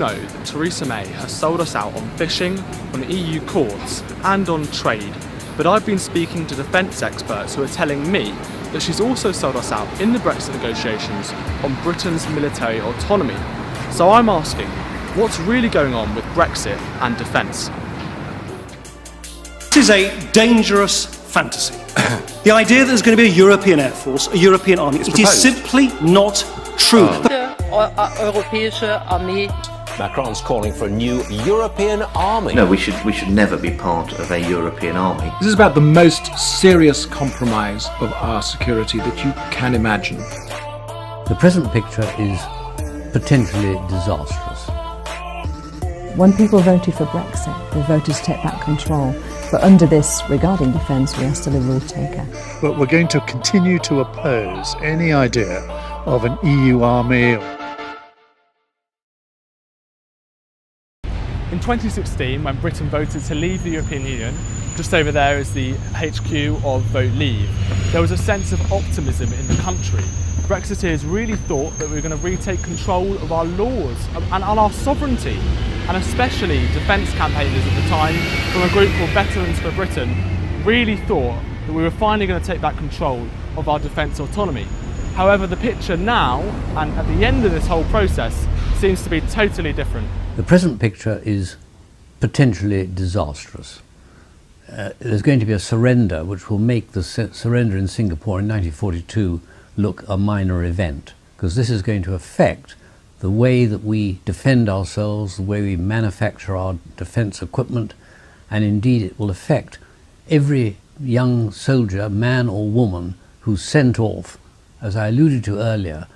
know that Theresa May has sold us out on fishing, on EU courts and on trade, but I've been speaking to defence experts who are telling me that she's also sold us out in the Brexit negotiations on Britain's military autonomy. So I'm asking, what's really going on with Brexit and defence? This is a dangerous fantasy. The idea that there's going to be a European Air Force, a European army, it is simply not true. Europäische Armee. Macron's calling for a new European army. No, we should never be part of a European army. This is about the most serious compromise of our security that you can imagine. The present picture is potentially disastrous. When people voted for Brexit, they voted to take back control. But under this, regarding defence, we are still a rule taker. But we're going to continue to oppose any idea of an EU army. In 2016, when Britain voted to leave the European Union, just over there is the HQ of Vote Leave, there was a sense of optimism in the country. Brexiteers really thought that we were going to retake control of our laws and our sovereignty. And especially defence campaigners at the time, from a group called Veterans for Britain, really thought that we were finally going to take back control of our defence autonomy. However, the picture now, and at the end of this whole process, seems to be totally different. The present picture is potentially disastrous. There's going to be a surrender which will make the surrender in Singapore in 1942 look a minor event, because this is going to affect the way that we defend ourselves, the way we manufacture our defence equipment, and indeed it will affect every young soldier, man or woman, who's sent off, as I alluded to earlier,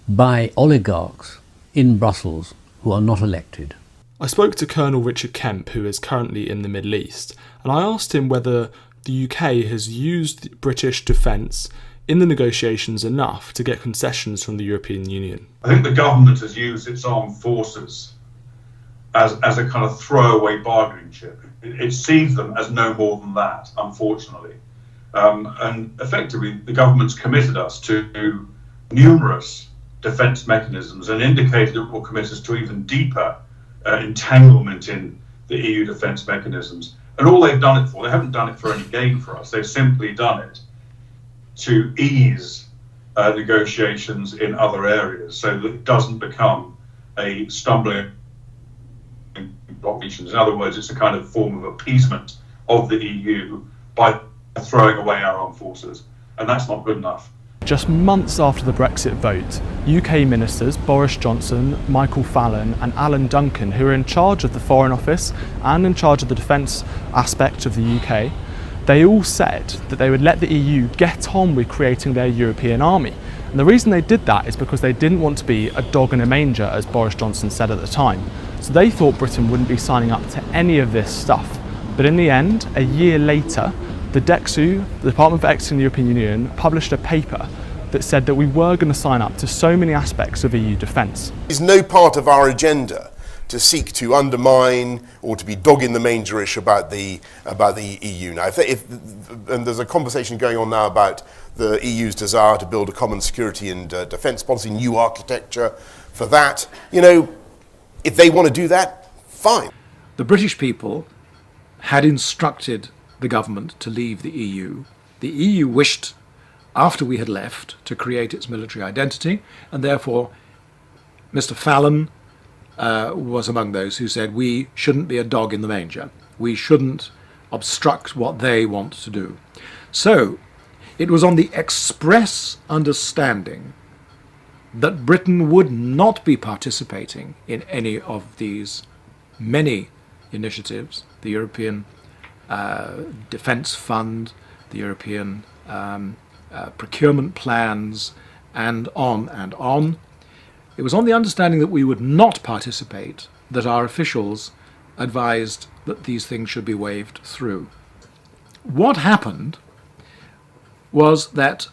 by oligarchs in Brussels who are not elected. I spoke to Colonel Richard Kemp, who is currently in the Middle East, and I asked him whether the UK has used British defence in the negotiations enough to get concessions from the European Union. I think the government has used its armed forces as a kind of throwaway bargaining chip. It sees them as no more than that, unfortunately. And effectively, the government's committed us to numerous defence mechanisms and indicated it will commit us to even deeper entanglement in the EU defence mechanisms. And all they've done it for, they haven't done it for any gain for us, they've simply done it to ease negotiations in other areas so that it doesn't become a stumbling block. In other words, it's a kind of form of appeasement of the EU by throwing away our armed forces, and that's not good enough. Just months after the Brexit vote, UK ministers Boris Johnson, Michael Fallon and Alan Duncan, who are in charge of the Foreign Office and in charge of the defence aspect of the UK, they all said that they would let the EU get on with creating their European army. And the reason they did that is because they didn't want to be a dog in a manger, as Boris Johnson said at the time. So they thought Britain wouldn't be signing up to any of this stuff. But in the end, a year later, the DEXU, the Department for Exiting the European Union, published a paper that said that we were going to sign up to so many aspects of EU defence. It's no part of our agenda to seek to undermine or to be dog-in-the-manger-ish about the EU. Now, and there's a conversation going on now about the EU's desire to build a common security and defence policy, new architecture for that. You know, if they want to do that, fine. The British people had instructed the government to leave the EU. The EU wished, after we had left, to create its military identity, and therefore Mr. Fallon was among those who said we shouldn't be a dog in the manger. We shouldn't obstruct what they want to do. So it was on the express understanding that Britain would not be participating in any of these many initiatives, the European Defence Fund, the European procurement plans, and on and on. It was on the understanding that we would not participate that our officials advised that these things should be waved through. What happened was that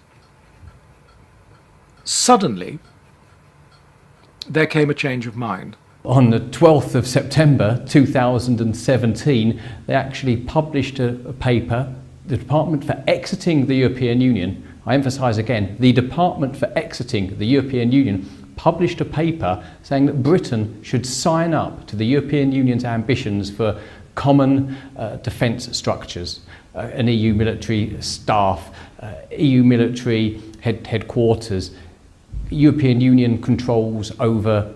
suddenly there came a change of mind. On the 12th of September 2017, they actually published a paper, the Department for Exiting the European Union. I emphasise again, the Department for Exiting the European Union published a paper saying that Britain should sign up to the European Union's ambitions for common defence structures, an EU military staff, EU military headquarters, European Union controls over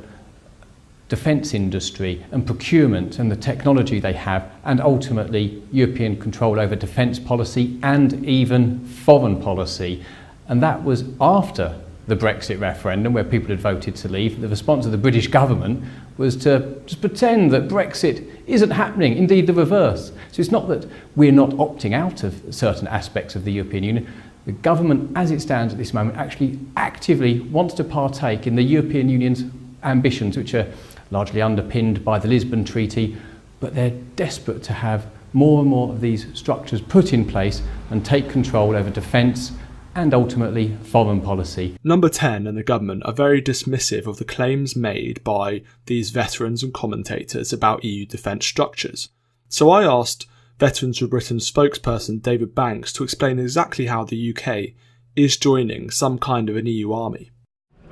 defence industry and procurement and the technology they have, and ultimately European control over defence policy and even foreign policy. And that was after the Brexit referendum, where people had voted to leave. The response of the British government was to just pretend that Brexit isn't happening, indeed the reverse. So it's not that we're not opting out of certain aspects of the European Union. The government, as it stands at this moment, actually actively wants to partake in the European Union's ambitions, which are largely underpinned by the Lisbon Treaty, but they're desperate to have more and more of these structures put in place and take control over defence and ultimately foreign policy. Number 10 and the government are very dismissive of the claims made by these veterans and commentators about EU defence structures. So I asked Veterans for Britain spokesperson David Banks to explain exactly how the UK is joining some kind of an EU army.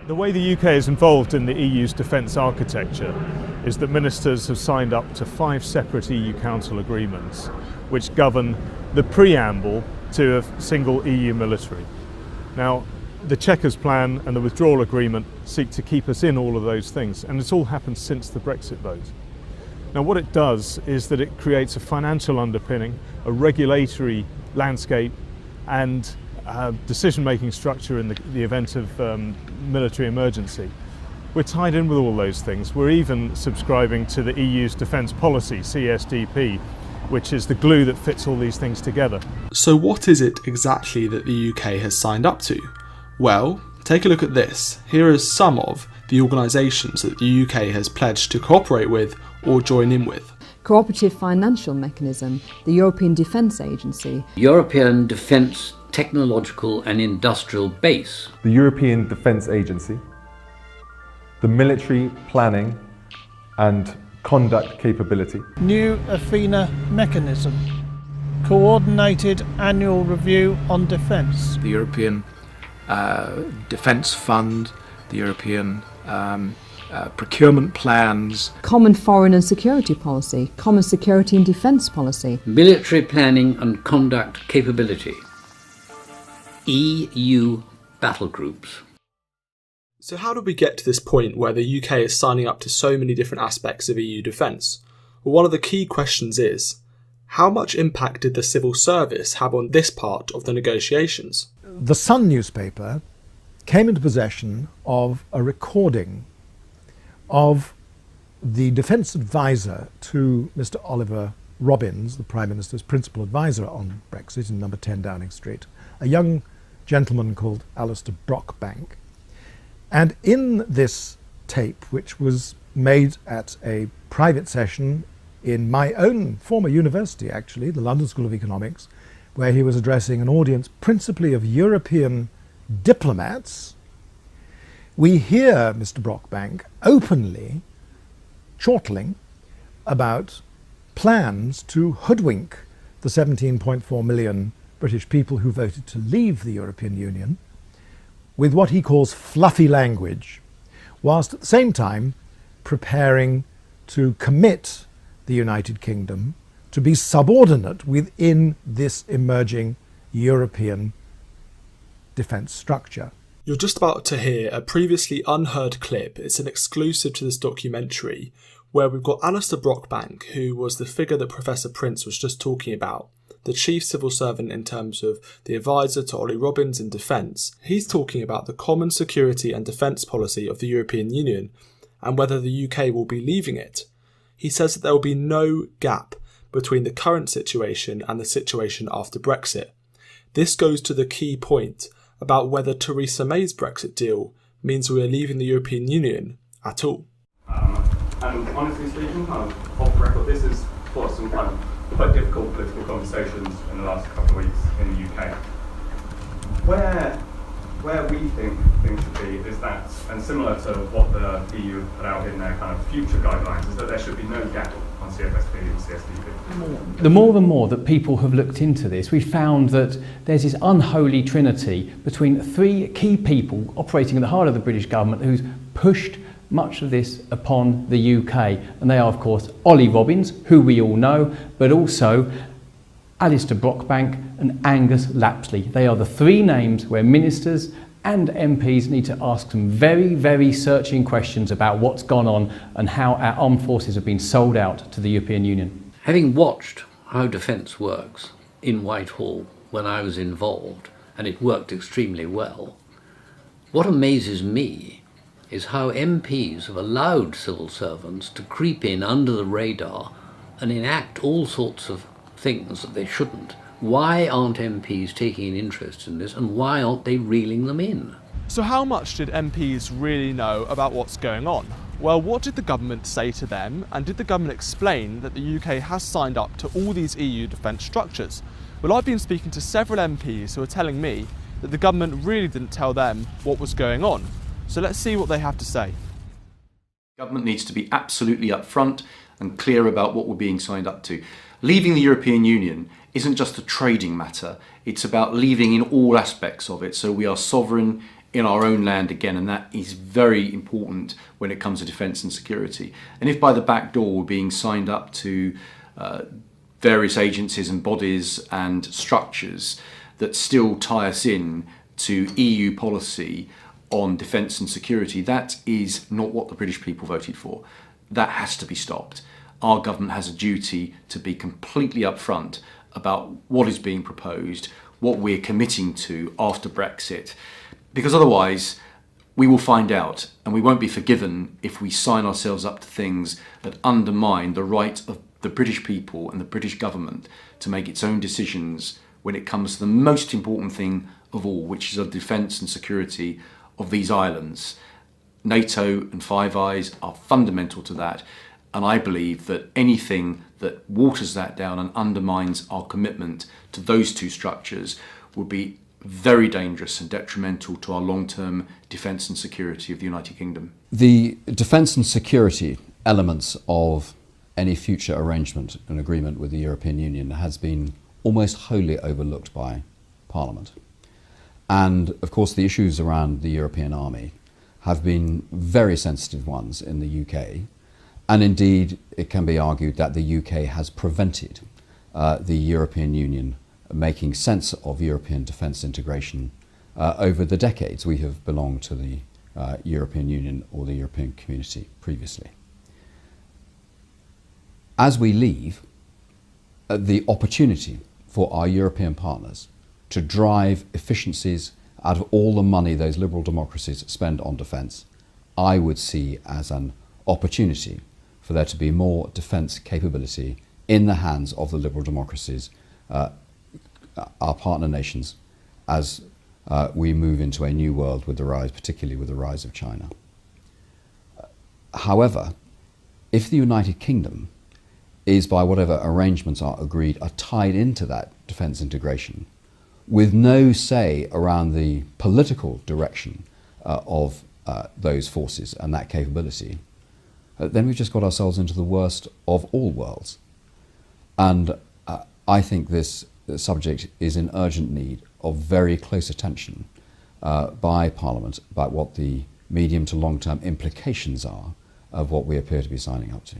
The way the UK is involved in the EU's defence architecture is that ministers have signed up to 5 separate EU Council agreements which govern the preamble to a single EU military. Now, the Chequers Plan and the Withdrawal Agreement seek to keep us in all of those things, and it's all happened since the Brexit vote. Now, what it does is that it creates a financial underpinning, a regulatory landscape, and decision-making structure in the event of military emergency. We're tied in with all those things. We're even subscribing to the EU's defence policy, CSDP, which is the glue that fits all these things together. So what is it exactly that the UK has signed up to? Well, take a look at this. Here are some of the organisations that the UK has pledged to cooperate with or join in with. Cooperative Financial Mechanism, the European Defence Agency, European Defence Technological and Industrial Base, the European Defence Agency, the Military Planning and Conduct Capability, New Athena Mechanism, Coordinated Annual Review on Defence, the European Defence Fund, the European procurement plans, Common Foreign and Security Policy, Common Security and Defence Policy, Military Planning and Conduct Capability, EU Battle Groups. So how did we get to this point where the UK is signing up to so many different aspects of EU defence? Well, one of the key questions is, how much impact did the civil service have on this part of the negotiations? The Sun newspaper came into possession of a recording of the defence advisor to Mr. Oliver Robbins, the Prime Minister's principal advisor on Brexit in number 10 Downing Street, a young gentleman called Alistair Brockbank. And in this tape, which was made at a private session in my own former university, actually, the London School of Economics, where he was addressing an audience principally of European diplomats, we hear Mr. Brockbank openly chortling about plans to hoodwink the 17.4 million British people who voted to leave the European Union with what he calls fluffy language, whilst at the same time preparing to commit the United Kingdom to be subordinate within this emerging European defence structure. You're just about to hear a previously unheard clip. It's an exclusive to this documentary where we've got Alistair Brockbank, who was the figure that Professor Prince was just talking about, the chief civil servant in terms of the advisor to Ollie Robbins in defence. He's talking about the common security and defence policy of the European Union and whether the UK will be leaving it. He says that there will be no gap between the current situation and the situation after Brexit. This goes to the key point about whether Theresa May's Brexit deal means we are leaving the European Union at all. And honestly speaking, kind of off the record, this has caused some kind of quite difficult political conversations in the last couple of weeks in the UK. Where we think things should be is that, and similar to what the EU put out in their kind of future guidelines, is that there should be no gap on CFSP and CSDP. The more and more that people have looked into this, we found that there's this unholy trinity between 3 key people operating at the heart of the British government whose pushed much of this upon the UK, and they are of course Ollie Robbins, who we all know, but also Alistair Brockbank and Angus Lapsley. They are the three names where ministers and MPs need to ask some very, very searching questions about what's gone on and how our armed forces have been sold out to the European Union. Having watched how defence works in Whitehall when I was involved, and it worked extremely well, what amazes me is how MPs have allowed civil servants to creep in under the radar and enact all sorts of things that they shouldn't. Why aren't MPs taking an interest in this, and why aren't they reeling them in? So how much did MPs really know about what's going on? Well, what did the government say to them, and did the government explain that the UK has signed up to all these EU defence structures? Well, I've been speaking to several MPs who are telling me that the government really didn't tell them what was going on. So let's see what they have to say. Government needs to be absolutely upfront and clear about what we're being signed up to. Leaving the European Union isn't just a trading matter, it's about leaving in all aspects of it, so we are sovereign in our own land again, and that is very important when it comes to defence and security. And if by the back door we're being signed up to various agencies and bodies and structures that still tie us in to EU policy on defence and security, that is not what the British people voted for. That has to be stopped. Our government has a duty to be completely upfront about what is being proposed, what we're committing to after Brexit, because otherwise we will find out, and we won't be forgiven if we sign ourselves up to things that undermine the right of the British people and the British government to make its own decisions when it comes to the most important thing of all, which is the defence and security of these islands. NATO and Five Eyes are fundamental to that, and I believe that anything that waters that down and undermines our commitment to those two structures would be very dangerous and detrimental to our long-term defence and security of the United Kingdom. The defence and security elements of any future arrangement and agreement with the European Union has been almost wholly overlooked by Parliament. And of course the issues around the European Army have been very sensitive ones in the UK, and indeed it can be argued that the UK has prevented the European Union making sense of European defence integration over the decades we have belonged to the European Union or the European Community previously. As we leave, the opportunity for our European partners to drive efficiencies out of all the money those liberal democracies spend on defence, I would see as an opportunity for there to be more defence capability in the hands of the liberal democracies, our partner nations, as we move into a new world with the rise, particularly with the rise of China. However, if the United Kingdom is, by whatever arrangements are agreed, are tied into that defence integration, with no say around the political direction of those forces and that capability, then we've just got ourselves into the worst of all worlds. And I think this subject is in urgent need of very close attention by Parliament about what the medium to long-term implications are of what we appear to be signing up to.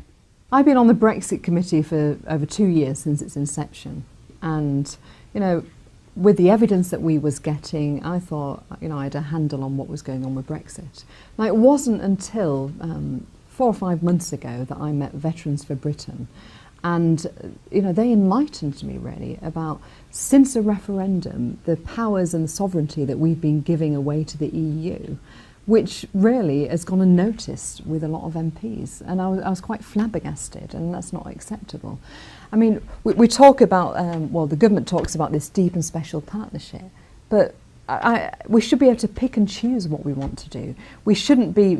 I've been on the Brexit committee for over 2 years since its inception, and with the evidence that we was getting, I thought I had a handle on what was going on with Brexit. Now, it wasn't until 4 or 5 months ago that I met Veterans for Britain, and they enlightened me really about, since the referendum, the powers and the sovereignty that we've been giving away to the EU, which really has gone unnoticed with a lot of MPs. And I was quite flabbergasted, and that's not acceptable. I mean, we talk about, well, the government talks about this deep and special partnership, but we should be able to pick and choose what we want to do. We shouldn't be,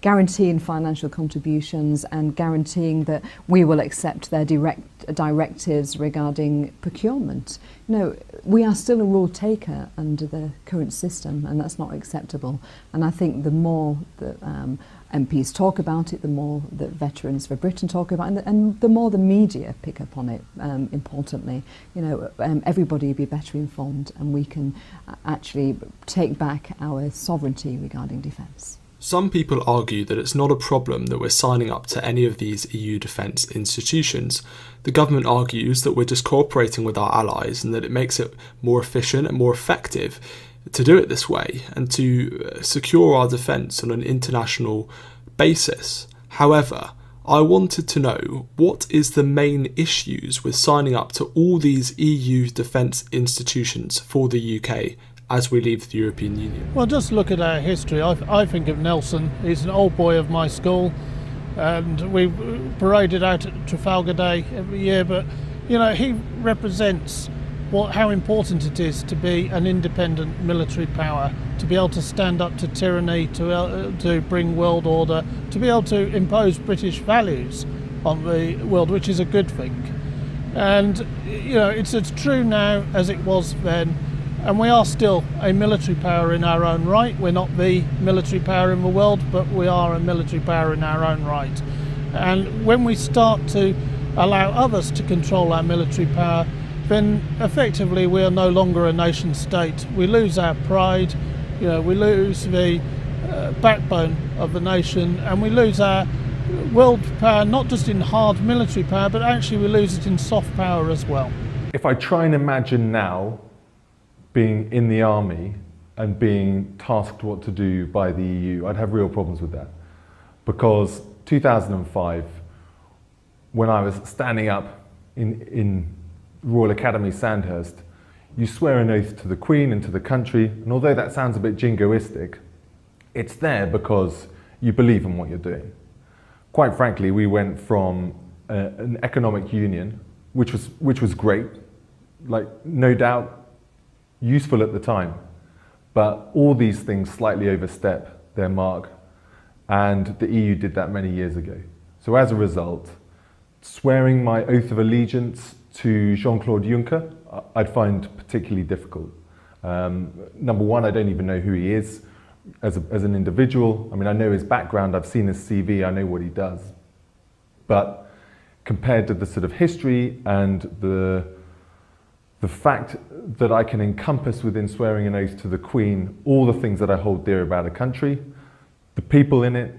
guaranteeing financial contributions and guaranteeing that we will accept their directives regarding procurement. We are still a rule taker under the current system, and that's not acceptable. And I think the more that MPs talk about it, the more that Veterans for Britain talk about it, and the more the media pick up on it, importantly, everybody will be better informed, and we can actually take back our sovereignty regarding defence. Some people argue that it's not a problem that we're signing up to any of these EU defence institutions. The government argues that we're just cooperating with our allies and that it makes it more efficient and more effective to do it this way and to secure our defence on an international basis. However, I wanted to know, what is the main issues with signing up to all these EU defence institutions for the UK as we leave the European Union? Well, just look at our history. I think of Nelson. He's an old boy of my school, and we paraded out at Trafalgar Day every year, but you know, he represents how important it is to be an independent military power, to be able to stand up to tyranny, to bring world order, to be able to impose British values on the world, which is a good thing. And you know, it's as true now as it was then, and we are still a military power in our own right. We're not the military power in the world, but we are a military power in our own right. And when we start to allow others to control our military power, then effectively we are no longer a nation state. We lose our pride, you know, we lose the backbone of the nation, and we lose our world power, not just in hard military power, but actually we lose it in soft power as well. If I try and imagine now being in the army and being tasked what to do by the EU, I'd have real problems with that. Because 2005, when I was standing up in Royal Academy Sandhurst, you swear an oath to the Queen and to the country, and although that sounds a bit jingoistic, it's there because you believe in what you're doing. Quite frankly, we went from an economic union, which was great, like no doubt useful at the time, but all these things slightly overstep their mark, and the EU did that many years ago. So as a result, swearing my oath of allegiance to Jean-Claude Juncker, I'd find particularly difficult. Number one, I don't even know who he is as an individual. I mean, I know his background, I've seen his CV, I know what he does. But compared to the sort of history and the fact that I can encompass within swearing an oath to the Queen all the things that I hold dear about a country, the people in it,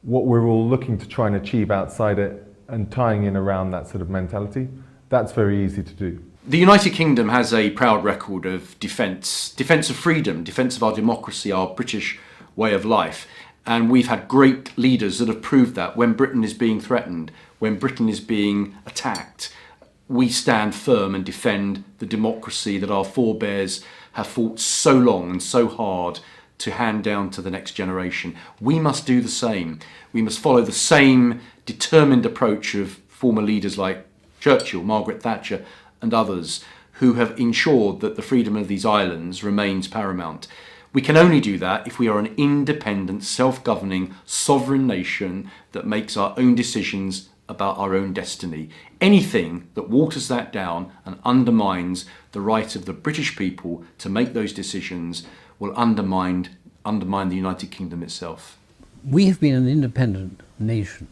what we're all looking to try and achieve outside it, and tying in around that sort of mentality, that's very easy to do. The United Kingdom has a proud record of defence of freedom, defence of our democracy, our British way of life. And we've had great leaders that have proved that when Britain is being threatened, when Britain is being attacked, we stand firm and defend the democracy that our forebears have fought so long and so hard to hand down to the next generation. We must do the same. We must follow the same determined approach of former leaders like Churchill, Margaret Thatcher and others who have ensured that the freedom of these islands remains paramount. We can only do that if we are an independent, self-governing, sovereign nation that makes our own decisions about our own destiny. Anything that waters that down and undermines the right of the British people to make those decisions will undermine the United Kingdom itself. We have been an independent nation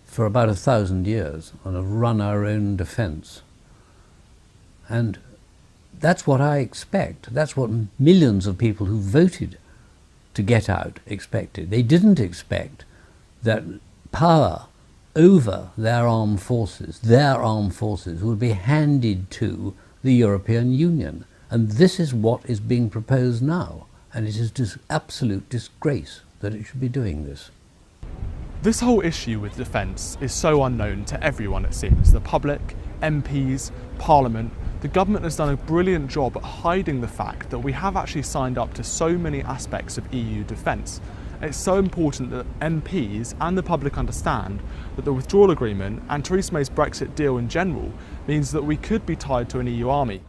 for about 1,000 years and have run our own defence. And that's what I expect. That's what millions of people who voted to get out expected. They didn't expect that power over their armed forces would be handed to the European Union. And this is what is being proposed now. And it is just absolute disgrace that it should be doing this. This whole issue with defence is so unknown to everyone, it seems. The public, MPs, Parliament. The government has done a brilliant job at hiding the fact that we have actually signed up to so many aspects of EU defence. It's so important that MPs and the public understand that the withdrawal agreement and Theresa May's Brexit deal in general means that we could be tied to an EU army.